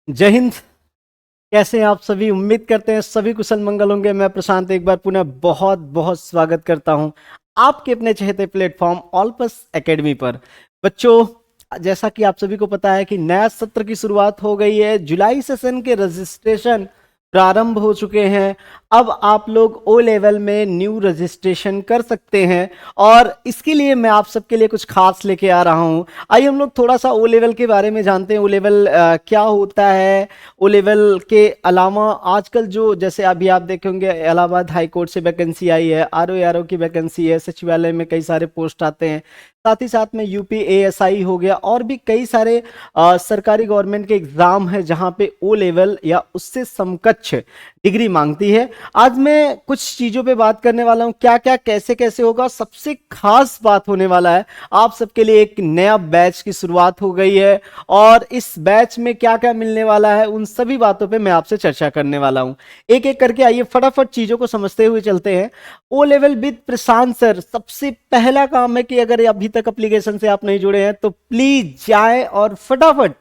जय हिंद। कैसे हैं आप सभी? उम्मीद करते हैं सभी कुशल मंगल होंगे। मैं प्रशांत एक बार पुनः बहुत बहुत स्वागत करता हूं आपके अपने चहेते प्लेटफॉर्म ऑल पास एकेडमी पर। बच्चों, जैसा कि आप सभी को पता है कि नया सत्र की शुरुआत हो गई है। जुलाई सेशन के रजिस्ट्रेशन प्रारंभ हो चुके हैं। अब आप लोग ओ लेवल में न्यू रजिस्ट्रेशन कर सकते हैं और इसके लिए मैं आप सबके लिए कुछ खास लेके आ रहा हूं। आइए हम लोग थोड़ा सा ओ लेवल के बारे में जानते हैं। ओ लेवल क्या होता है। ओ लेवल के अलावा आजकल जो जैसे अभी आप देखे होंगे इलाहाबाद हाई कोर्ट से वैकेंसी आई है, आरओ की वैकेंसी है, सचिवालय में कई सारे पोस्ट आते हैं, साथ ही साथ में यूपी एएसआई हो गया और भी कई सारे सरकारी गवर्नमेंट के एग्जाम है जहां पे ओ लेवल या उससे समकक्ष डिग्री मांगती है। आज मैं कुछ चीजों पे बात करने वाला हूं, क्या क्या कैसे कैसे होगा। सबसे खास बात होने वाला है, आप सबके लिए एक नया बैच की शुरुआत हो गई है और इस बैच में क्या क्या मिलने वाला है उन सभी बातों पे मैं आपसे चर्चा करने वाला हूं। एक एक करके आइए फटाफट चीजों को समझते हुए चलते हैं। O level with Prashant sir, सबसे पहला काम है कि अगर अभी तक एप्लीकेशन से आप नहीं जुड़े हैं तो प्लीज जाएं और फटाफट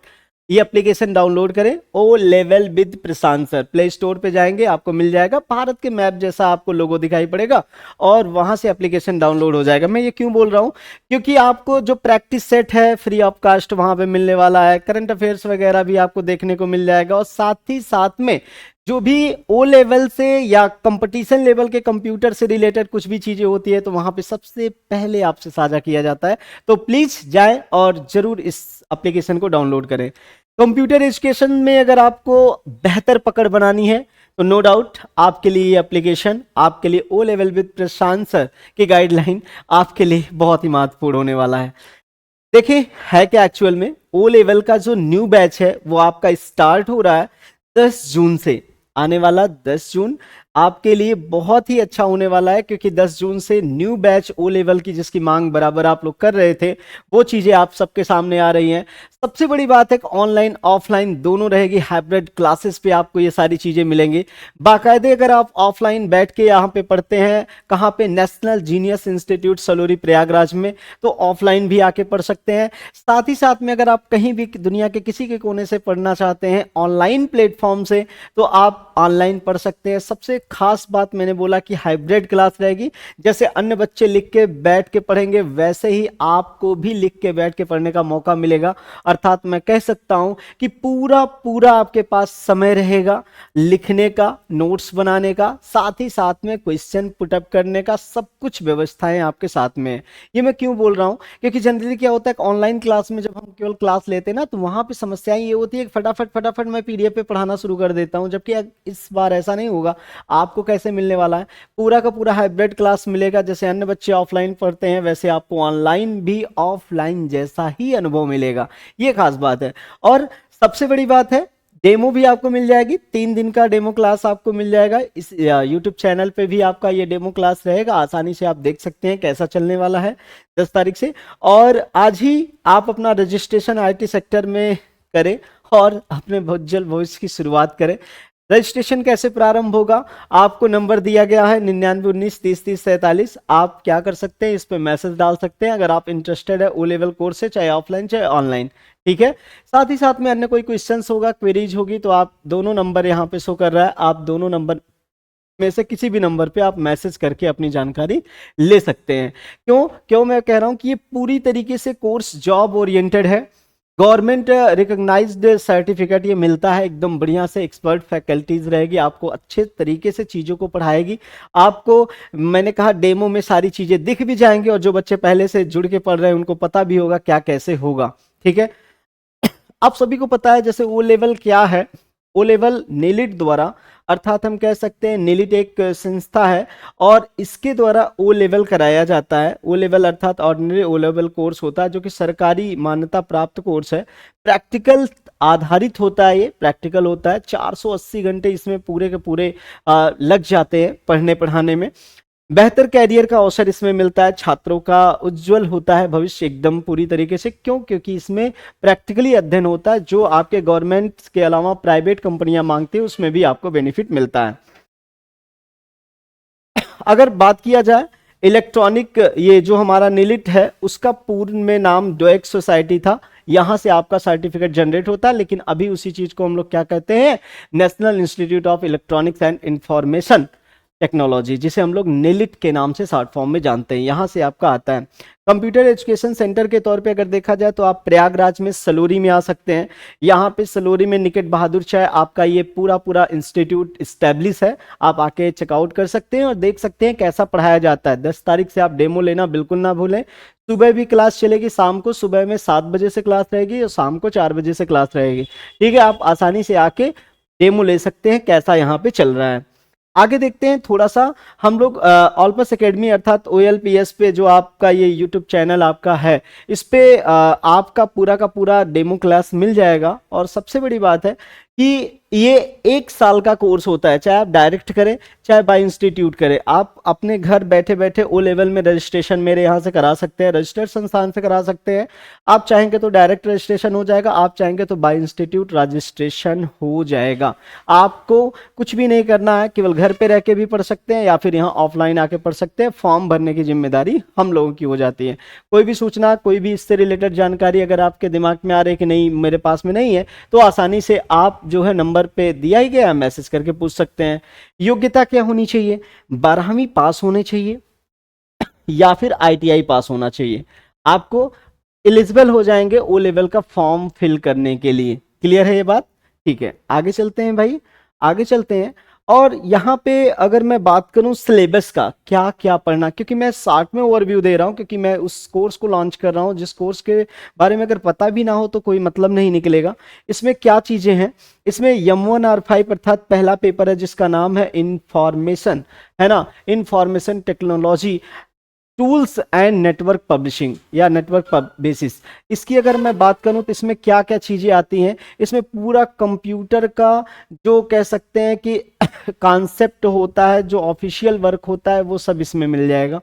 ये एप्लीकेशन डाउनलोड करें। O level with Prashant sir, play store पे जाएंगे, आपको मिल जाएगा। भारत के मैप जैसा आपको लोगो दिखाई पड़ेगा और वहां से एप्लीकेशन डाउनलोड हो जाएगा। मैं ये क्यों बोल रहा हूं, क्योंकि आपको जो प्रैक्टिस सेट है फ्री ऑफ कास्ट वहां पे मिलने वाला है। करंट अफेयर्स वगैरह भी आपको देखने को मिल जाएगा और साथ ही साथ में जो भी ओ लेवल से या कंपटीशन लेवल के कंप्यूटर से रिलेटेड कुछ भी चीजें होती है तो वहां पे सबसे पहले आपसे साझा किया जाता है। तो प्लीज जाएं और जरूर इस एप्लीकेशन को डाउनलोड करें। कंप्यूटर एजुकेशन में अगर आपको बेहतर पकड़ बनानी है तो नो डाउट आपके लिए ये एप्लीकेशन, आपके लिए O level with Prashant sir की गाइडलाइन आपके लिए बहुत ही महत्वपूर्ण होने वाला है। देखिए है क्या एक्चुअल में, ओ लेवल का जो न्यू बैच है वो आपका स्टार्ट हो रहा है 10 जून से। आने वाला 10 जून आपके लिए बहुत ही अच्छा होने वाला है, क्योंकि 10 जून से न्यू बैच ओ लेवल की जिसकी मांग बराबर आप लोग कर रहे थे वो चीजें आप सबके सामने आ रही हैं। सबसे बड़ी बात है कि ऑनलाइन ऑफलाइन दोनों रहेगी। हाइब्रिड क्लासेस पे आपको ये सारी चीजें मिलेंगी बाकायदे। अगर आप ऑफलाइन बैठ के यहाँ पे पढ़ते हैं, कहाँ पे, national genius institute Salori Prayagraj में, तो ऑफलाइन भी आके पढ़ सकते हैं। साथ ही साथ में अगर आप कहीं भी दुनिया के किसी के कोने से पढ़ना चाहते हैं ऑनलाइन प्लेटफॉर्म से तो आप ऑनलाइन पढ़ सकते हैं। सबसे खास बात मैंने बोला कि हाइब्रिड क्लास रहेगी। जैसे अन्य बच्चे लिख के बैठ के पढ़ेंगे वैसे ही आपको भी लिख के बैठ के पढ़ने का मौका मिलेगा। अर्थात मैं कह सकता हूं कि पूरा पूरा आपके पास समय रहेगा लिखने का, नोट्स बनाने का, साथ ही साथ में क्वेश्चन पुटअप करने का, सब कुछ व्यवस्थाएं आपके साथ में है। ये मैं क्यों बोल रहा हूं, क्योंकि जनरली क्या होता है ऑनलाइन क्लास में जब हम केवल क्लास लेते हैं ना तो वहां पे समस्याएं ये होती है कि फटाफट फटाफट मैं पीडीएफ पे पढ़ाना शुरू कर देता हूं, जबकि इस बार ऐसा नहीं होगा। आपको कैसे मिलने वाला है, पूरा का पूरा हाइब्रिड क्लास मिलेगा। जैसे अन्य बच्चे ऑफलाइन पढ़ते हैं वैसे आपको ऑनलाइन भी ऑफलाइन जैसा ही अनुभव मिलेगा। ये खास बात है। और सबसे बड़ी बात है, डेमो भी आपको मिल जाएगी। 3 दिन का डेमो क्लास आपको मिल जाएगा। इस यूट्यूब चैनल पे भी आपका ये डेमो क्लास रहेगा, आसानी से आप देख सकते हैं कैसा चलने वाला है 10 तारीख से। और आज ही आप अपना रजिस्ट्रेशन आईटी सेक्टर में करें और अपने उज्जवल भविष्य की शुरुआत करें। रजिस्ट्रेशन कैसे प्रारंभ होगा, आपको नंबर दिया गया है 9919303047। आप क्या कर सकते हैं, इस पे मैसेज डाल सकते हैं अगर आप इंटरेस्टेड है ओ लेवल कोर्स से, चाहे ऑफलाइन चाहे ऑनलाइन। ठीक है। साथ ही साथ में अन्य कोई क्वेश्चंस होगा, क्वेरीज होगी तो आप दोनों नंबर यहाँ पे शो कर रहा है, आप दोनों नंबर में से किसी भी नंबर पे आप मैसेज करके अपनी जानकारी ले सकते हैं। क्यों क्यों मैं कह रहा हूं कि ये पूरी तरीके से कोर्स जॉब ओरिएंटेड है। गवर्नमेंट रिकॉग्नाइज्ड सर्टिफिकेट ये मिलता है, एकदम बढ़िया से एक्सपर्ट फैकल्टीज रहेगी, आपको अच्छे तरीके से चीज़ों को पढ़ाएगी। आपको मैंने कहा डेमो में सारी चीज़ें दिख भी जाएंगी और जो बच्चे पहले से जुड़ के पढ़ रहे हैं उनको पता भी होगा क्या कैसे होगा। ठीक है। आप सभी को पता है जैसे ओ लेवल क्या है। ओ लेवल नीलिट द्वारा, अर्थात हम कह सकते हैं नीलिट एक संस्था है और इसके द्वारा ओ लेवल कराया जाता है। ओ लेवल अर्थात ऑर्डिनरी ओ लेवल कोर्स होता है जो कि सरकारी मान्यता प्राप्त कोर्स है। प्रैक्टिकल आधारित होता है, ये प्रैक्टिकल होता है। 480 घंटे इसमें पूरे के पूरे लग जाते हैं पढ़ने पढ़ाने में। बेहतर कैरियर का अवसर इसमें मिलता है, छात्रों का उज्जवल होता है भविष्य एकदम पूरी तरीके से। क्यों? क्योंकि इसमें प्रैक्टिकली अध्ययन होता है, जो आपके गवर्नमेंट के अलावा प्राइवेट कंपनियां मांगती है उसमें भी आपको बेनिफिट मिलता है। अगर बात किया जाए इलेक्ट्रॉनिक, ये जो हमारा नीलिट है उसका पूर्ण में नाम डोएक्स सोसाइटी था। यहाँ से आपका सर्टिफिकेट जनरेट होता है। लेकिन अभी उसी चीज को हम लोग क्या कहते हैं, national institute of electronics and information technology, जिसे हम लोग नेलिट के नाम से शॉर्ट फॉर्म में जानते हैं, यहाँ से आपका आता है। कंप्यूटर एजुकेशन सेंटर के तौर पे अगर देखा जाए तो आप प्रयागराज में सलोरी में आ सकते हैं। यहाँ पे सलोरी में निकेट बहादुर शाह आपका ये पूरा इंस्टीट्यूट इस्टेब्लिश है। आप आके चेकआउट कर सकते हैं और देख सकते हैं कैसा पढ़ाया जाता है। 10 तारीख से आप डेमो लेना बिल्कुल ना भूलें। सुबह भी क्लास चलेगी, शाम को सुबह में 7 बजे से क्लास रहेगी और शाम को 4 बजे से क्लास रहेगी। ठीक है, आप आसानी से आके डेमो ले सकते हैं कैसा यहाँ पे चल रहा है। आगे देखते हैं थोड़ा सा हम लोग ऑलपस एकेडमी अर्थात OLPS पे जो आपका ये यूट्यूब चैनल आपका है, इस पे आपका पूरा का पूरा डेमो क्लास मिल जाएगा। और सबसे बड़ी बात है कि ये 1 साल का कोर्स होता है, चाहे आप डायरेक्ट करें चाहे बाय इंस्टीट्यूट करें। आप अपने घर बैठे बैठे O लेवल में रजिस्ट्रेशन मेरे यहाँ से करा सकते हैं, रजिस्टर्ड संस्थान से करा सकते हैं। आप चाहेंगे तो डायरेक्ट रजिस्ट्रेशन हो जाएगा, आप चाहेंगे तो बाय इंस्टीट्यूट रजिस्ट्रेशन हो जाएगा। आपको कुछ भी नहीं करना है, केवल घर पे रह के भी पढ़ सकते हैं या फिर यहाँ ऑफलाइन आके पढ़ सकते हैं। फॉर्म भरने की जिम्मेदारी हम लोगों की हो जाती है। कोई भी सूचना, कोई भी इससे रिलेटेड जानकारी अगर आपके दिमाग में आ रही है कि नहीं मेरे पास में नहीं है, तो आसानी से आप जो है नंबर पे दिया ही गया मैसेज करके पूछ सकते हैं। योग्यता क्या होनी चाहिए, 12वीं पास होने चाहिए या फिर ITI पास होना चाहिए। आपको एलिजिबल हो जाएंगे O लेवल का फॉर्म फिल करने के लिए। क्लियर है ये बात? ठीक है, आगे चलते हैं भाई, आगे चलते हैं। और यहाँ पे अगर मैं बात करूँ सिलेबस का क्या क्या पढ़ना, क्योंकि मैं शॉर्ट में ओवरव्यू दे रहा हूँ, क्योंकि मैं उस कोर्स को लॉन्च कर रहा हूँ जिस कोर्स के बारे में अगर पता भी ना हो तो कोई मतलब नहीं निकलेगा। इसमें क्या चीज़ें हैं, इसमें M1R5 अर्थात पहला पेपर है जिसका नाम है इंफॉर्मेशन, है ना, information technology tools and network publishing या नेटवर्क बेसिस। इसकी अगर मैं बात करूं तो इसमें क्या क्या चीज़ें आती हैं, इसमें पूरा कंप्यूटर का जो कह सकते हैं कि कॉन्सेप्ट होता है, जो ऑफिशियल वर्क होता है, वो सब इसमें मिल जाएगा।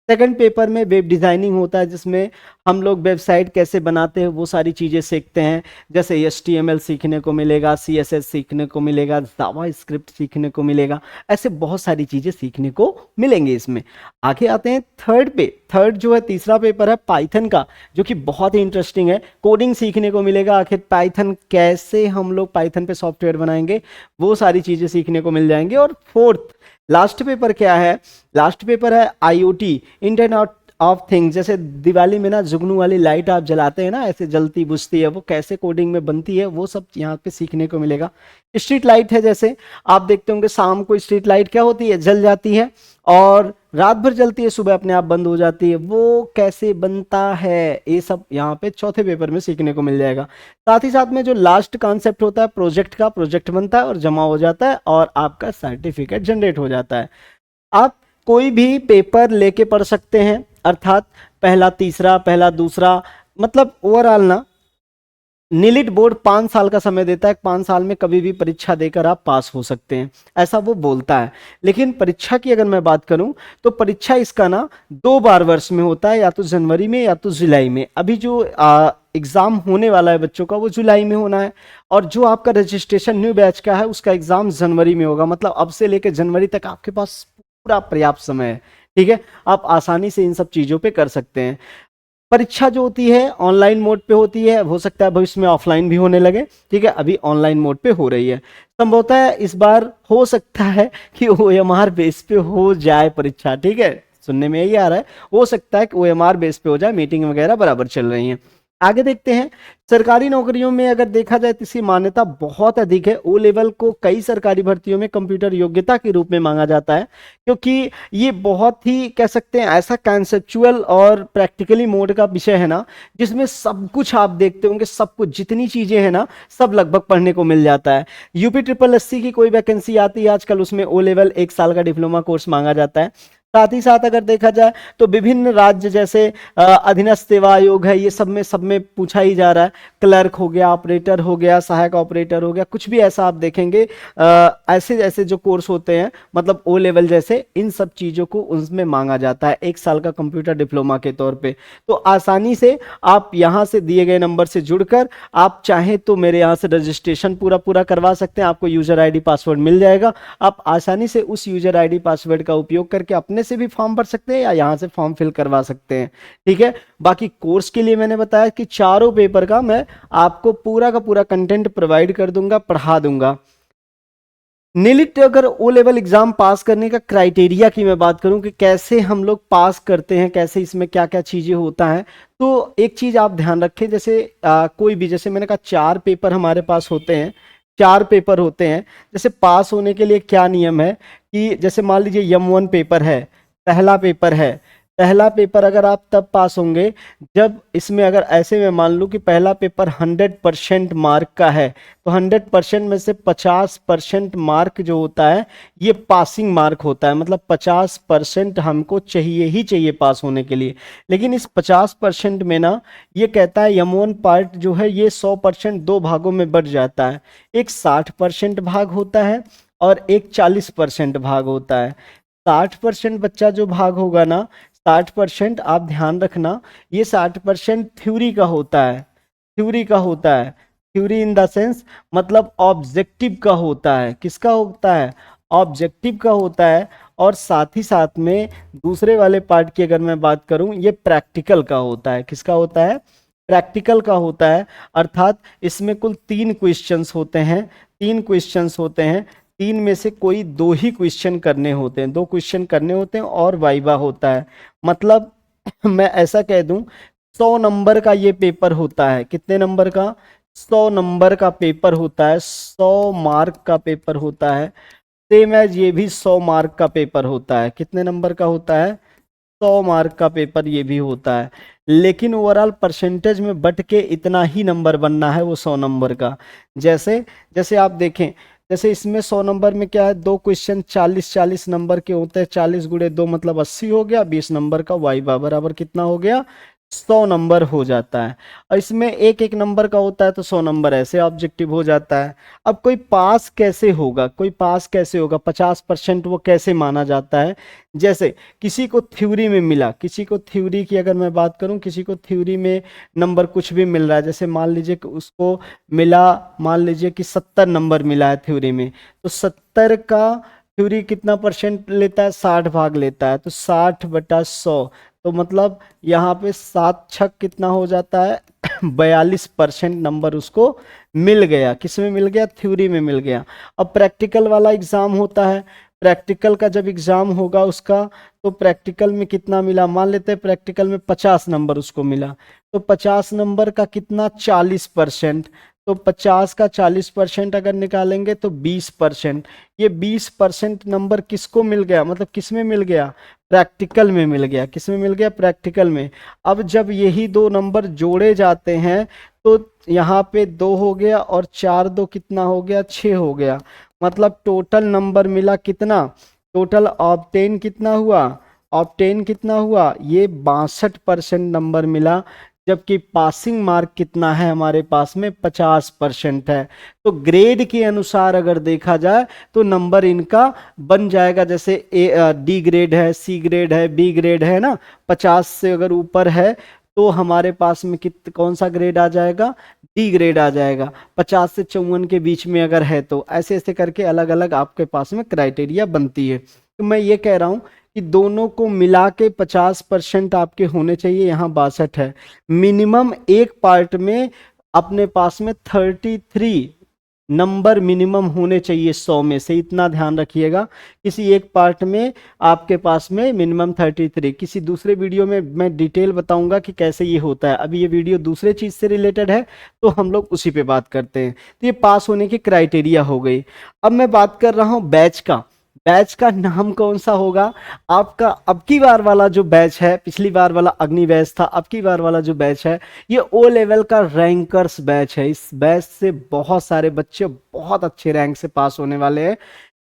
सेकंड पेपर में वेब डिज़ाइनिंग होता है जिसमें हम लोग वेबसाइट कैसे बनाते हैं वो सारी चीज़ें सीखते हैं, जैसे HTML सीखने को मिलेगा, CSS सीखने को मिलेगा, जावास्क्रिप्ट सीखने को मिलेगा, ऐसे बहुत सारी चीज़ें सीखने को मिलेंगे इसमें। आगे आते हैं थर्ड पे। थर्ड जो है तीसरा पेपर है पाइथन का, जो कि बहुत ही इंटरेस्टिंग है। कोडिंग सीखने को मिलेगा, आखिर पाइथन कैसे हम लोग पाइथन पे सॉफ्टवेयर बनाएंगे, वो सारी चीज़ें सीखने को मिल जाएंगे। और फोर्थ लास्ट पेपर क्या है, लास्ट पेपर है IoT, इंटरनेट ऑफ थिंग्स। जैसे दिवाली में ना जुगनू वाली लाइट आप जलाते हैं ना, ऐसे जलती बुझती है, वो कैसे कोडिंग में बनती है, वो सब यहाँ पे सीखने को मिलेगा। स्ट्रीट लाइट है, जैसे आप देखते होंगे शाम को स्ट्रीट लाइट क्या होती है, जल जाती है और रात भर जलती है, सुबह अपने आप बंद हो जाती है, वो कैसे बनता है, ये सब यहाँ पे चौथे पेपर में सीखने को मिल जाएगा। साथ ही साथ में जो लास्ट कॉन्सेप्ट होता है प्रोजेक्ट का, प्रोजेक्ट बनता है और जमा हो जाता है और आपका सर्टिफिकेट जनरेट हो जाता है। आप कोई भी पेपर लेके पढ़ सकते हैं, अर्थात पहला तीसरा, पहला दूसरा, मतलब ओवरऑल ना नीलिट बोर्ड 5 साल का समय देता है। 5 साल में कभी भी परीक्षा देकर आप पास हो सकते हैं, ऐसा वो बोलता है। लेकिन परीक्षा की अगर मैं बात करूं तो परीक्षा इसका ना 2 बार वर्ष में होता है, या तो जनवरी में या तो जुलाई में। अभी जो एग्ज़ाम होने वाला है बच्चों का वो जुलाई में होना है, और जो आपका रजिस्ट्रेशन न्यू बैच का है उसका एग्ज़ाम जनवरी में होगा। मतलब अब से लेकर जनवरी तक आपके पास पूरा पर्याप्त समय है। ठीक है, आप आसानी से इन सब चीज़ों पे कर सकते हैं। परीक्षा जो होती है ऑनलाइन मोड पे होती है, हो सकता है भविष्य में ऑफलाइन भी होने लगे। ठीक है, अभी ऑनलाइन मोड पे हो रही है। संभवतः इस बार हो सकता है कि OMR बेस पे हो जाए परीक्षा। ठीक है, सुनने में यही आ रहा है, हो सकता है कि OMR बेस पे हो जाए, मीटिंग वगैरह बराबर चल रही हैं। आगे देखते हैं, सरकारी नौकरियों में अगर देखा जाए तो इसकी मान्यता बहुत अधिक है। O लेवल को कई सरकारी भर्तियों में कंप्यूटर योग्यता के रूप में मांगा जाता है, क्योंकि ये बहुत ही कह सकते हैं ऐसा कंसेप्चुअल और प्रैक्टिकली मोड का विषय है ना, जिसमें सब कुछ आप देखते होंगे, सब कुछ जितनी चीजें हैं ना सब लगभग पढ़ने को मिल जाता है। UPSSC की कोई वैकेंसी आती है आजकल, उसमें O लेवल 1 साल का डिप्लोमा कोर्स मांगा जाता है। साथ ही साथ अगर देखा जाए तो विभिन्न राज्य जैसे अधीनस्थ सेवा आयोग है, ये सब में पूछा ही जा रहा है। क्लर्क हो गया, ऑपरेटर हो गया, सहायक ऑपरेटर हो गया, कुछ भी ऐसा आप देखेंगे ऐसे ऐसे जो कोर्स होते हैं मतलब O लेवल जैसे, इन सब चीज़ों को उसमें मांगा जाता है 1 साल का कंप्यूटर डिप्लोमा के तौर पे। तो आसानी से आप यहाँ से दिए गए नंबर से जुड़कर आप चाहें तो मेरे यहाँ से रजिस्ट्रेशन पूरा करवा सकते हैं। आपको यूजर ID पासवर्ड मिल जाएगा, आप आसानी से उस यूजर ID पासवर्ड का उपयोग करके अपने सामने से भी फॉर्म भर सकते हैं या यहाँ से फॉर्म फिल करवा सकते हैं, ठीक है। बाकी कोर्स के लिए मैंने बताया कि चारों पेपर का मैं आपको पूरा का पूरा कंटेंट प्रोवाइड कर दूंगा, पढ़ा दूंगा। नीट अगर ओ लेवल एग्जाम पास करने का क्राइटेरिया की मैं बात करूं कि कैसे हम लोग पास करते हैं, कैसे इसमें क्या क्या चीजें होता है, तो एक चीज आप ध्यान रखें, जैसे कोई भी, जैसे मैंने कहा 4 पेपर हमारे पास होते हैं, 4 पेपर होते हैं। जैसे पास होने के लिए क्या नियम है कि जैसे मान लीजिए M1 पेपर है, पहला पेपर है, पहला पेपर अगर आप तब पास होंगे जब इसमें अगर ऐसे में मान लूँ कि पहला पेपर 100% मार्क का है, तो 100% में से 50% मार्क जो होता है ये पासिंग मार्क होता है, मतलब 50% हमको चाहिए ही चाहिए पास होने के लिए। लेकिन इस 50% में ना ये कहता है M1 पार्ट जो है ये 100% दो भागों में बढ़ जाता है, एक 60% भाग होता है और एक 40% भाग होता है। 60% बच्चा जो भाग होगा ना, 60% आप ध्यान रखना, ये 60% थ्योरी का होता है, थ्योरी का होता है, थ्योरी इन द सेंस मतलब ऑब्जेक्टिव का होता है। किसका होता है? ऑब्जेक्टिव का होता है। और साथ ही साथ में दूसरे वाले पार्ट की अगर मैं बात करूं, ये प्रैक्टिकल का होता है। किसका होता है? प्रैक्टिकल का होता है। अर्थात इसमें कुल 3 क्वेश्चंस होते हैं, 3 क्वेश्चंस होते हैं, 3 में से कोई 2 ही क्वेश्चन करने होते हैं, 2 क्वेश्चन करने होते हैं और वाइवा होता है। मतलब मैं ऐसा कह दूं 100 नंबर का ये पेपर होता है। कितने नंबर का? 100 नंबर का पेपर होता है, 100 मार्क का पेपर होता है। सेम एज ये भी 100 मार्क का पेपर होता है। कितने नंबर का होता है? 100 मार्क का पेपर ये भी होता है। लेकिन ओवरऑल परसेंटेज में बट के इतना ही नंबर बनना है वो 100 नंबर का। जैसे जैसे आप देखें, जैसे इसमें 100 नंबर में क्या है, 2 क्वेश्चन 40-40 नंबर के होते हैं, 40 गुणे 2 मतलब 80 हो गया, 20 नंबर का वाइवा बराबर कितना हो गया? 100 नंबर हो जाता है। और इसमें एक एक नंबर का होता है तो 100 नंबर ऐसे ऑब्जेक्टिव हो जाता है। अब कोई पास कैसे होगा, कोई पास कैसे होगा, 50% वो कैसे माना जाता है? जैसे किसी को थ्योरी में मिला, किसी को थ्योरी की अगर मैं बात करूं, किसी को थ्योरी में नंबर कुछ भी मिल रहा है, जैसे मान लीजिए कि उसको मिला, मान लीजिए कि 70 नंबर मिला है थ्योरी में, तो 70 का थ्योरी कितना परसेंट लेता है? 60 भाग लेता है, तो 60/100, तो मतलब यहाँ पे 7 छक कितना हो जाता है? 42% नंबर उसको मिल गया। किस में मिल गया? थ्योरी में मिल गया। अब प्रैक्टिकल वाला एग्जाम होता है, प्रैक्टिकल का जब एग्जाम होगा उसका, तो प्रैक्टिकल में कितना मिला? मान लेते हैं प्रैक्टिकल में 50 नंबर उसको मिला, तो 50 नंबर का कितना? 40%। तो 50 का 40% अगर निकालेंगे तो 20%। ये 20% नंबर किसको मिल गया, मतलब किस में मिल गया? प्रैक्टिकल में मिल गया। किस में मिल गया? प्रैक्टिकल में। अब जब यही 2 नंबर जोड़े जाते हैं तो यहाँ पे 2 हो गया और 4 2 कितना हो गया? 6 हो गया। मतलब टोटल नंबर मिला कितना? टोटल ऑब्टेन कितना हुआ? ऑब्टेन कितना हुआ? ये 62% नंबर मिला। जबकि पासिंग मार्क कितना है हमारे पास में? 50% है। तो ग्रेड के अनुसार अगर देखा जाए तो नंबर इनका बन जाएगा, जैसे डी ग्रेड है, सी ग्रेड है, बी ग्रेड है ना, 50 से अगर ऊपर है तो हमारे पास में कौन सा ग्रेड आ जाएगा? डी ग्रेड आ जाएगा। 50 से 54 के बीच में अगर है तो ऐसे ऐसे करके अलग अलग आपके पास में क्राइटेरिया बनती है। तो मैं ये कह रहा हूं कि दोनों को मिला के 50% आपके होने चाहिए, यहाँ 62 है। मिनिमम एक पार्ट में अपने पास में 33 नंबर मिनिमम होने चाहिए 100 में से, इतना ध्यान रखिएगा। किसी एक पार्ट में आपके पास में मिनिमम 33। किसी दूसरे वीडियो में मैं डिटेल बताऊंगा कि कैसे ये होता है। अभी ये वीडियो दूसरे चीज से रिलेटेड है तो हम लोग उसी पे बात करते हैं। तो ये पास होने की क्राइटेरिया हो गई। अब मैं बात कर रहा हूं बैच का। बैच का नाम कौन सा होगा आपका? अब की बार वाला जो बैच है, पिछली बार वाला अग्नि बैच था, अब की बार वाला जो बैच है ये ओ लेवल का रैंकर्स बैच है। इस बैच से बहुत सारे बच्चे बहुत अच्छे रैंक से पास होने वाले हैं,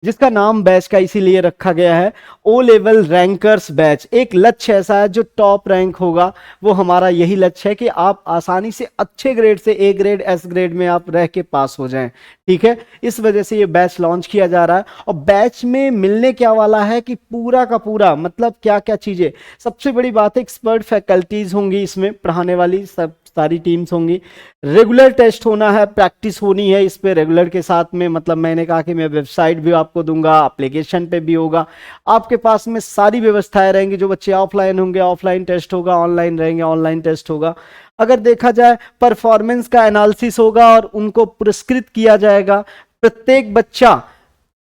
जिसका नाम बैच का इसीलिए रखा गया है ओ लेवल रैंकर्स बैच। एक लक्ष्य ऐसा है जो टॉप रैंक होगा, वो हमारा यही लक्ष्य है कि आप आसानी से अच्छे ग्रेड से ए ग्रेड एस ग्रेड में आप रह के पास हो जाएं। ठीक है, इस वजह से ये बैच लॉन्च किया जा रहा है। और बैच में मिलने क्या वाला है कि पूरा का पूरा मतलब क्या क्या चीजें, सबसे बड़ी बात है एक्सपर्ट फैकल्टीज होंगी इसमें पढ़ाने वाली, सब सारी टीम्स होंगी। रेगुलर टेस्ट होना है, प्रैक्टिस होनी है इस पे रेगुलर के साथ में, मतलब मैंने कहा कि मैं वेबसाइट भी आपको दूंगा, एप्लीकेशन पे भी होगा, आपके पास में सारी व्यवस्थाएं रहेंगी। जो बच्चे ऑफलाइन होंगे ऑफलाइन टेस्ट होगा, ऑनलाइन रहेंगे ऑनलाइन टेस्ट होगा। अगर देखा जाए परफॉर्मेंस का एनालिसिस होगा और उनको पुरस्कृत किया जाएगा। प्रत्येक बच्चा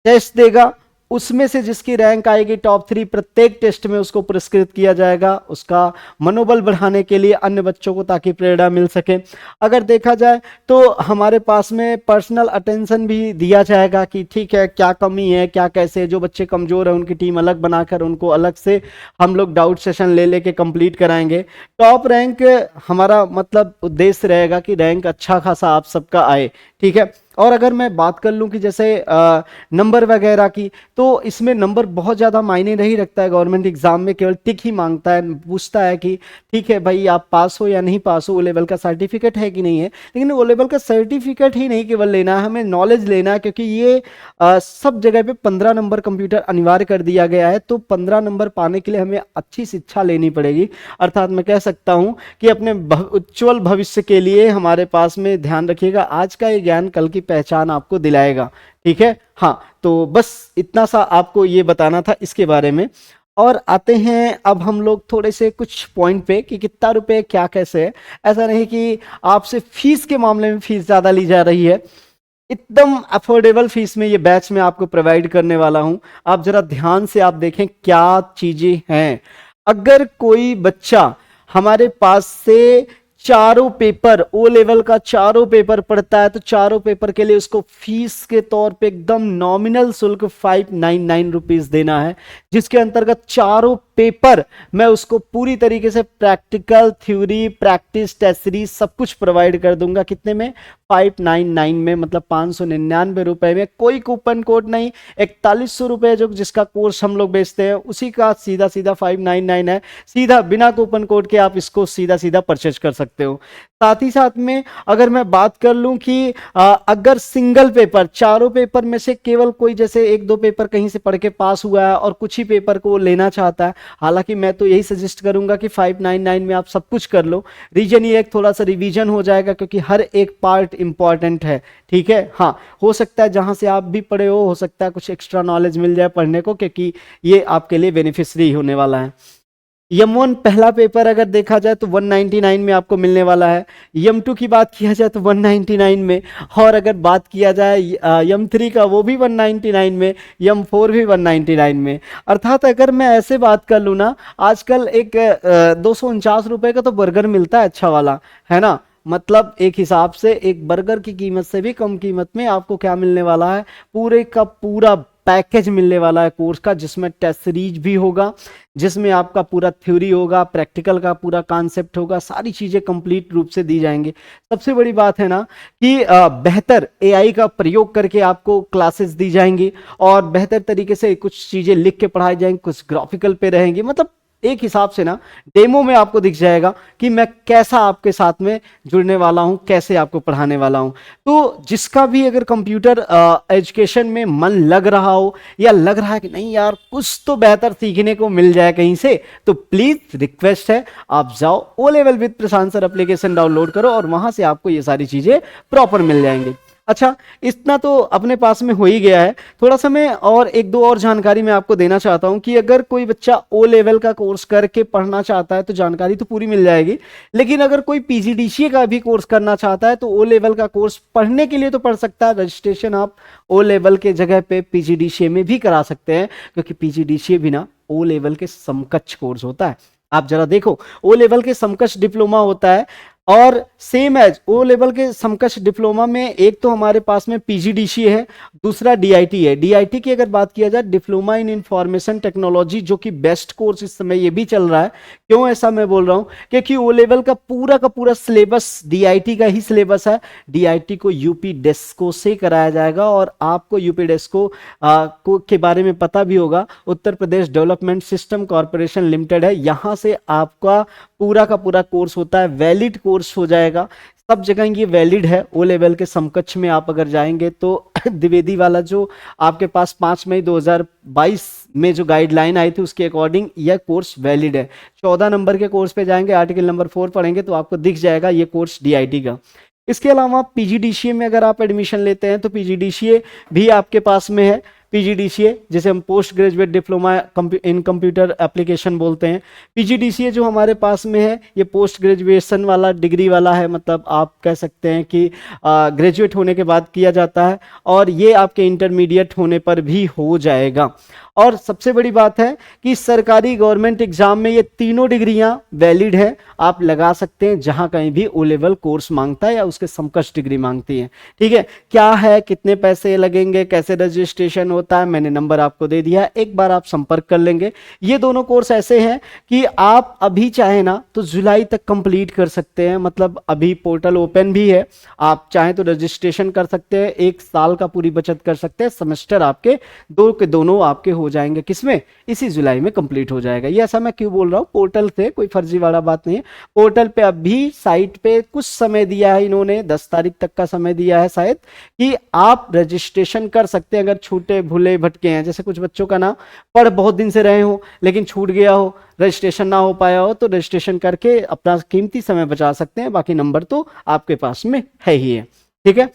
टेस्ट देगा, उसमें से जिसकी रैंक आएगी टॉप 3 प्रत्येक टेस्ट में उसको पुरस्कृत किया जाएगा, उसका मनोबल बढ़ाने के लिए अन्य बच्चों को, ताकि प्रेरणा मिल सके। अगर देखा जाए तो हमारे पास में पर्सनल अटेंशन भी दिया जाएगा कि ठीक है क्या कमी है क्या कैसे, जो बच्चे कमजोर हैं उनकी टीम अलग बनाकर उनको अलग से हम लोग डाउट सेशन ले लेके कंप्लीट कराएंगे। टॉप रैंक हमारा मतलब उद्देश्य रहेगा कि रैंक अच्छा खासा आप सबका आए, ठीक है। और अगर मैं बात कर लूं कि जैसे नंबर वगैरह की, तो इसमें नंबर बहुत ज़्यादा मायने नहीं रखता है। गवर्नमेंट एग्जाम में केवल टिक ही मांगता है, पूछता है कि ठीक है भाई आप पास हो या नहीं पास हो, ओ लेवल का सर्टिफिकेट है कि नहीं है। लेकिन ओ लेवल का सर्टिफिकेट ही नहीं केवल लेना है, हमें नॉलेज लेना है, क्योंकि ये सब जगह पे 15 नंबर कंप्यूटर अनिवार्य कर दिया गया है। तो 15 नंबर पाने के लिए हमें अच्छी शिक्षा लेनी पड़ेगी। अर्थात मैं कह सकता हूँ कि अपने उज्ज्वल भविष्य के लिए हमारे पास में ध्यान रखिएगा, आज का ये ज्ञान कल की पहचान आपको दिलाएगा, ठीक है। हाँ, तो बस इतना सा आपको ये बताना था इसके बारे में। और आते हैं अब हम लोग थोड़े से कुछ पॉइंट पे कि कितना रुपए क्या कैसे है। ऐसा नहीं कि आपसे फीस के मामले में फीस ज़्यादा ली जा रही है, एकदम अफोर्डेबल फीस में ये बैच में आपको प्रोवाइड करने वाला हूं। आप जरा ध्यान से आप देखें क्या चीजें हैं। अगर कोई बच्चा हमारे पास से चारों पेपर, ओ लेवल का चारों पेपर पढ़ता है, तो चारों पेपर के लिए उसको फीस के तौर पे एकदम नॉमिनल शुल्क 599 रुपीज देना है, जिसके अंतर्गत चारों पेपर मैं उसको पूरी तरीके से practical, theory, practice, test series सब कुछ प्रोवाइड कर दूंगा। कितने में? 599 में, मतलब 599 रुपए में। कोई कूपन कोड नहीं। 4100 रुपए जो जिसका कोर्स हम लोग बेचते हैं उसी का सीधा सीधा 599 है। सीधा बिना कूपन कोड के आप इसको सीधा सीधा परचेज कर सकते हो। साथ ही साथ में अगर मैं बात कर लूं कि अगर सिंगल पेपर, चारों पेपर में से केवल कोई जैसे एक दो पेपर कहीं से पढ़ के पास हुआ है और कुछ ही पेपर को लेना चाहता है, हालांकि मैं तो यही सजेस्ट करूंगा कि 599 में आप सब कुछ कर लो। रीजन ये एक थोड़ा सा रिवीजन हो जाएगा, क्योंकि हर एक पार्ट इंपॉर्टेंट है, ठीक है। हाँ, हो सकता है जहां से आप भी पढ़े हो सकता है कुछ एक्स्ट्रा नॉलेज मिल जाए पढ़ने को, क्योंकि ये आपके लिए बेनिफिशियरी होने वाला है। यम 1 पहला पेपर अगर देखा जाए तो 199 में आपको मिलने वाला है। यम 2 की बात किया जाए तो 199 में, और अगर बात किया जाए यम 3 का, वो भी 199 में, यम 4 भी 199 में। अर्थात अगर मैं ऐसे बात कर लूँ ना, आजकल एक 249 रुपए का तो बर्गर मिलता है अच्छा वाला, है ना। मतलब एक हिसाब से एक बर्गर की कीमत से भी कम कीमत में आपको क्या मिलने वाला है, पूरे का पूरा पैकेज मिलने वाला है कोर्स का, जिसमें टेस्ट सीरीज भी होगा, जिसमें आपका पूरा थ्योरी होगा, प्रैक्टिकल का पूरा कॉन्सेप्ट होगा, सारी चीजें कंप्लीट रूप से दी जाएंगी। सबसे बड़ी बात है ना कि बेहतर एआई का प्रयोग करके आपको क्लासेस दी जाएंगी और बेहतर तरीके से कुछ चीजें लिख के पढ़ाई जाएंगी, कुछ ग्राफिकल पे रहेंगी। मतलब एक हिसाब से ना डेमो में आपको दिख जाएगा कि मैं कैसा आपके साथ में जुड़ने वाला हूं, कैसे आपको पढ़ाने वाला हूं। तो जिसका भी अगर कंप्यूटर एजुकेशन में मन लग रहा हो, या लग रहा है कि नहीं यार कुछ तो बेहतर सीखने को मिल जाए कहीं से, तो प्लीज रिक्वेस्ट है आप जाओ O level with Prashant sir application download करो और वहां से आपको ये सारी चीजें प्रॉपर मिल जाएंगी। अच्छा, इतना तो अपने पास में हो ही गया है। थोड़ा सा मैं और एक दो और जानकारी मैं आपको देना चाहता हूं कि अगर कोई बच्चा ओ लेवल का कोर्स करके पढ़ना चाहता है तो जानकारी तो पूरी मिल जाएगी, लेकिन अगर कोई पीजीडीसीए का भी कोर्स करना चाहता है तो ओ लेवल का कोर्स पढ़ने के लिए तो पढ़ सकता है। रजिस्ट्रेशन आप ओ लेवल के जगह पे पीजीडीसीए में भी करा सकते हैं, क्योंकि पीजीडीसीए भी ना ओ लेवल के समकक्ष कोर्स होता है। आप जरा देखो, ओ लेवल के समकक्ष डिप्लोमा होता है, और सेम एज ओ लेवल के समकक्ष डिप्लोमा में एक तो हमारे पास में पीजीडीसीए है, दूसरा डीआईटी है। डीआईटी की अगर बात किया जाए, डिप्लोमा इन इंफॉर्मेशन टेक्नोलॉजी, जो कि बेस्ट कोर्स इस समय ये भी चल रहा है। क्यों ऐसा मैं बोल रहा हूं? क्योंकि ओ लेवल का पूरा सिलेबस डीआईटी का ही सिलेबस है। डीआईटी को यूपी डेस्को से कराया जाएगा, और आपको यूपी डेस्को के बारे में पता भी होगा, Uttar Pradesh development system corporation limited है। यहां से आपका पूरा का पूरा कोर्स होता है, वैलिड कोर्स हो जाएगा। सब जगह ये वैलिड है। ओ लेवल के समकक्ष में आप अगर जाएंगे तो द्विवेदी वाला जो आपके पास 5 मई 2022 में जो गाइडलाइन आई थी उसके अकॉर्डिंग यह कोर्स वैलिड है। 14 नंबर के कोर्स पे जाएंगे, आर्टिकल नंबर 4 पढ़ेंगे तो आपको दिख जाएगा ये कोर्स डीआईटी का। इसके अलावा पीजीडीसीए में अगर आप एडमिशन लेते हैं तो पीजीडीसीए भी आपके पास में है। पीजीडीसीए जिसे हम post graduate diploma in computer application बोलते हैं। पीजीडीसीए जो हमारे पास में है ये पोस्ट ग्रेजुएशन वाला डिग्री वाला है, मतलब आप कह सकते हैं कि ग्रेजुएट होने के बाद किया जाता है और ये आपके इंटरमीडिएट होने पर भी हो जाएगा। और सबसे बड़ी बात है कि सरकारी गवर्नमेंट एग्जाम में ये तीनों डिग्रियां वैलिड है, आप लगा सकते हैं जहां कहीं भी ओ लेवल कोर्स मांगता है या उसके समकक्ष डिग्री मांगती है। ठीक है, क्या है, कितने पैसे लगेंगे, कैसे रजिस्ट्रेशन होता है, मैंने नंबर आपको दे दिया, एक बार आप संपर्क कर लेंगे। ये दोनों कोर्स ऐसे हैं कि आप अभी चाहे ना तो जुलाई तक कंप्लीट कर सकते हैं, मतलब अभी पोर्टल ओपन भी है, आप चाहे तो रजिस्ट्रेशन कर सकते हैं, 1 साल का पूरी बचत कर सकते हैं, सेमेस्टर आपके दो के दोनों आपके हो जाएंगे, किसमें, इसी जुलाई में कंप्लीट हो जाएगा। ये ऐसा मैं क्यों बोल रहा हूँ, पोर्टल से कोई फर्जी वाला बात नहीं है। पोर्टल पे अभी साइट पे कुछ समय दिया है इन्होंने, 10 तारीख तक का समय दिया है शायद, कि आप रजिस्ट्रेशन कर सकते हैं अगर छूटे भूले भटके हैं। जैसे कुछ बच्चों का ना पढ़ बहुत दिन से रहे हो लेकिन छूट गया हो, रजिस्ट्रेशन ना हो पाया हो, तो रजिस्ट्रेशन करके अपना कीमती समय बचा सकते हैं, बाकी नंबर तो आपके पास में है ही है। ठीक है,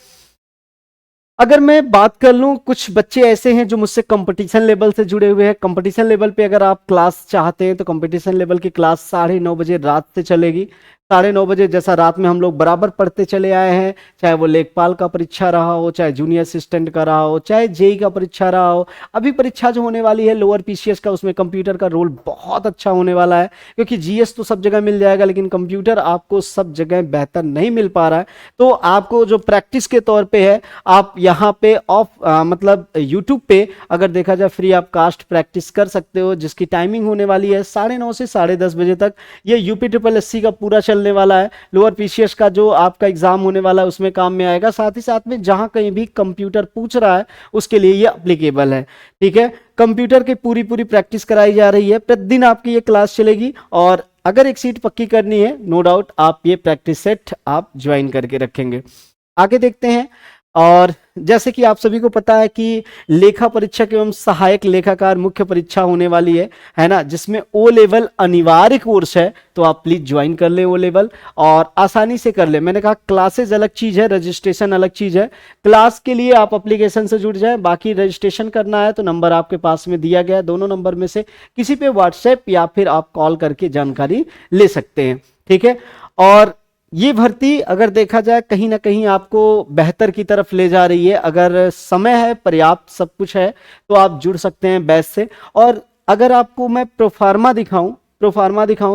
अगर मैं बात कर लूं, कुछ बच्चे ऐसे हैं जो मुझसे कंपटीशन लेवल से जुड़े हुए हैं। कंपटीशन लेवल पे अगर आप क्लास चाहते हैं तो कंपटीशन लेवल की क्लास 9:30 बजे रात से चलेगी। 9:30 बजे जैसा रात में हम लोग बराबर पढ़ते चले आए हैं, चाहे वो लेखपाल का परीक्षा रहा हो, चाहे जूनियर असिस्टेंट का रहा हो, चाहे जेई का परीक्षा रहा हो। अभी परीक्षा जो होने वाली है लोअर पीसीएस का, उसमें कंप्यूटर का रोल बहुत अच्छा होने वाला है, क्योंकि जीएस तो सब जगह मिल जाएगा लेकिन कंप्यूटर आपको सब जगह बेहतर नहीं मिल पा रहा है। तो आपको जो प्रैक्टिस के तौर पे है, आप यहाँ पे मतलब यूट्यूब पे अगर देखा जाए फ्री आप कास्ट प्रैक्टिस कर सकते हो, जिसकी टाइमिंग होने वाली है 9:30 से 10:30 बजे तक। ये यूपी ट्रिपल एससी का पूरा चलने वाला है, लोअर पीसीएस का जो आपका एग्जाम होने वाला है उसमें काम में आएगा। साथ ही साथ में जहां कहीं भी कंप्यूटर पूछ रहा है उसके लिए ये अप्लीकेबल है। ठीक है, कंप्यूटर की पूरी प्रैक्टिस कराई जा रही है, प्रतिदिन आपकी ये क्लास चलेगी। और अगर एक सीट पक्की करनी है, नो डाउट आप ये प्रैक्टिस सेट आप ज्वाइन करके रखेंगे। आगे देखते हैं। और जैसे कि आप सभी को पता है कि लेखा परीक्षक एवं सहायक लेखाकार मुख्य परीक्षा होने वाली है ना, जिसमें ओ लेवल अनिवार्य कोर्स है, तो आप प्लीज ज्वाइन कर ले ओ लेवल और आसानी से कर ले। मैंने कहा क्लासेस अलग चीज है, रजिस्ट्रेशन अलग चीज है। क्लास के लिए आप एप्लीकेशन से जुड़ जाए, बाकी रजिस्ट्रेशन करना है तो नंबर आपके पास में दिया गया है, दोनों नंबर में से किसी पे व्हाट्सएप या फिर आप कॉल करके जानकारी ले सकते हैं। ठीक है, और ये भर्ती अगर देखा जाए कहीं ना कहीं आपको बेहतर की तरफ ले जा रही है। अगर समय है, पर्याप्त सब कुछ है, तो आप जुड़ सकते हैं बैच से। और अगर आपको मैं प्रोफार्मा दिखाऊं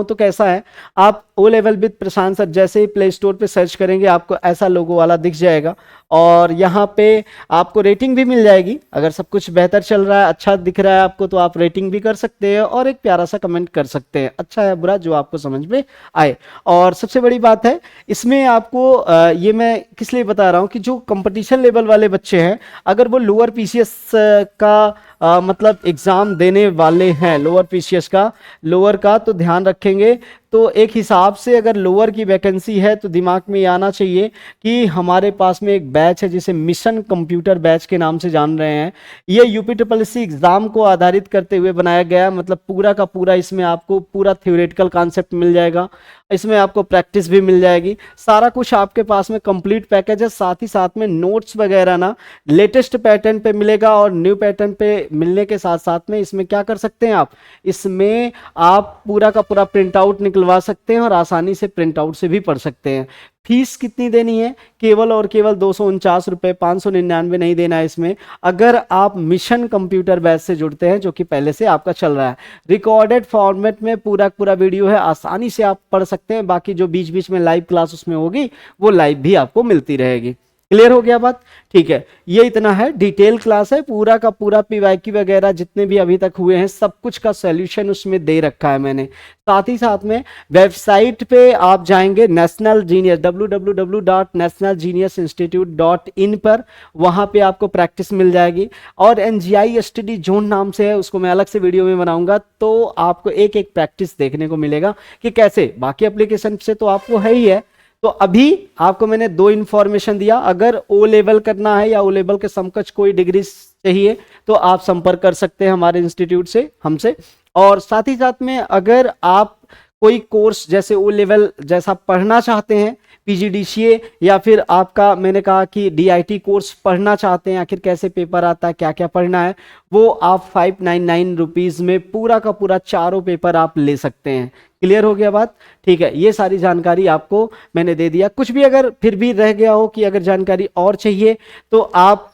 तो कैसा है, आप O level with Prashant sir जैसे ही प्ले स्टोर पे सर्च करेंगे आपको ऐसा लोगो वाला दिख जाएगा और यहाँ पे आपको रेटिंग भी मिल जाएगी। अगर सब कुछ बेहतर चल रहा है, अच्छा दिख रहा है आपको, तो आप रेटिंग भी कर सकते हैं और एक प्यारा सा कमेंट कर सकते हैं, अच्छा है बुरा जो आपको समझ में आए। और सबसे बड़ी बात है इसमें आपको ये मैं किस लिए बता रहा हूँ कि जो कंपटीशन लेवल वाले बच्चे हैं, अगर वो लोअर पीसीएस का मतलब एग्जाम देने वाले हैं, लोअर पीसीएस का, लोअर का, तो ध्यान रखेंगे। तो एक हिसाब से अगर लोअर की वैकेंसी है तो दिमाग में ये आना चाहिए कि हमारे पास में एक बैच है जिसे मिशन कंप्यूटर बैच के नाम से जान रहे हैं। ये यूपी ट्रिपल एससी एग्जाम को आधारित करते हुए बनाया गया, मतलब पूरा का पूरा इसमें आपको पूरा थ्योरेटिकल कॉन्सेप्ट मिल जाएगा, इसमें आपको प्रैक्टिस भी मिल जाएगी, सारा कुछ आपके पास में कंप्लीट पैकेज है। साथ ही साथ में नोट्स वगैरह ना लेटेस्ट पैटर्न पे मिलेगा और न्यू पैटर्न पे मिलने के साथ साथ में इसमें क्या कर सकते हैं, आप इसमें आप पूरा का पूरा प्रिंट आउट निकलवा सकते हैं और आसानी से प्रिंट आउट से भी पढ़ सकते हैं। फीस कितनी देनी है, केवल और केवल 249 रुपए, 599 नहीं देना है इसमें, अगर आप मिशन कंप्यूटर बैच से जुड़ते हैं जो कि पहले से आपका चल रहा है। रिकॉर्डेड फॉर्मेट में पूरा पूरा वीडियो है, आसानी से आप पढ़ सकते हैं। बाकी जो बीच बीच में लाइव क्लास उसमें होगी वो लाइव भी आपको मिलती रहेगी। क्लियर हो गया बात? ठीक है, ये इतना है, डिटेल क्लास है, पूरा का पूरा पीवाईक्यू वगैरह जितने भी अभी तक हुए हैं सब कुछ का सॉल्यूशन उसमें दे रखा है मैंने। साथ ही साथ में वेबसाइट पे आप जाएंगे नेशनल जीनियस www.nationalgeniusinstitute.in पर, वहां पे आपको प्रैक्टिस मिल जाएगी। और एनजीआई स्टडी जोन नाम से है, उसको मैं अलग से वीडियो में बनाऊंगा, तो आपको एक एक प्रैक्टिस देखने को मिलेगा कि कैसे, बाकी एप्लीकेशन से तो आपको है ही है, तो अभी आपको मैंने दो इंफॉर्मेशन दिया, अगर ओ लेवल करना है या ओ लेवल के समकक्ष कोई डिग्री चाहिए तो आप संपर्क कर सकते हैं हमारे इंस्टीट्यूट से, हमसे। और साथ ही साथ में अगर आप कोई कोर्स जैसे ओ लेवल जैसा पढ़ना चाहते हैं, पीजीडीसीए या फिर आपका मैंने कहा कि डीआईटी कोर्स पढ़ना चाहते हैं, आखिर कैसे पेपर आता है, क्या क्या पढ़ना है, वो आप 599 रुपीज में पूरा का पूरा चारों पेपर आप ले सकते हैं। क्लियर हो गया बात? ठीक है, ये सारी जानकारी आपको मैंने दे दिया। कुछ भी अगर फिर भी रह गया हो कि अगर जानकारी और चाहिए तो आप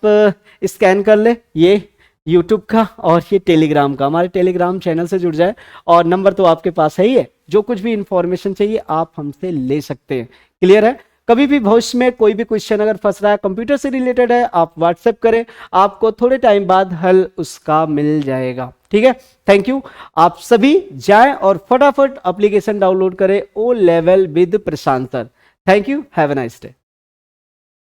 स्कैन कर ले ये यूट्यूब का और ये टेलीग्राम का, हमारे टेलीग्राम चैनल से जुड़ जाए और नंबर तो आपके पास है ही है। जो कुछ भी इंफॉर्मेशन चाहिए आप हमसे ले सकते हैं। क्लियर है? कभी भी भविष्य में कोई भी क्वेश्चन अगर फंस रहा है, कंप्यूटर से रिलेटेड है, आप व्हाट्सएप करें, आपको थोड़े टाइम बाद हल उसका मिल जाएगा। ठीक है, थैंक यू। आप सभी जाएं और फटाफट एप्लीकेशन डाउनलोड करें O level with Prashant sir. Thank you, have a nice day.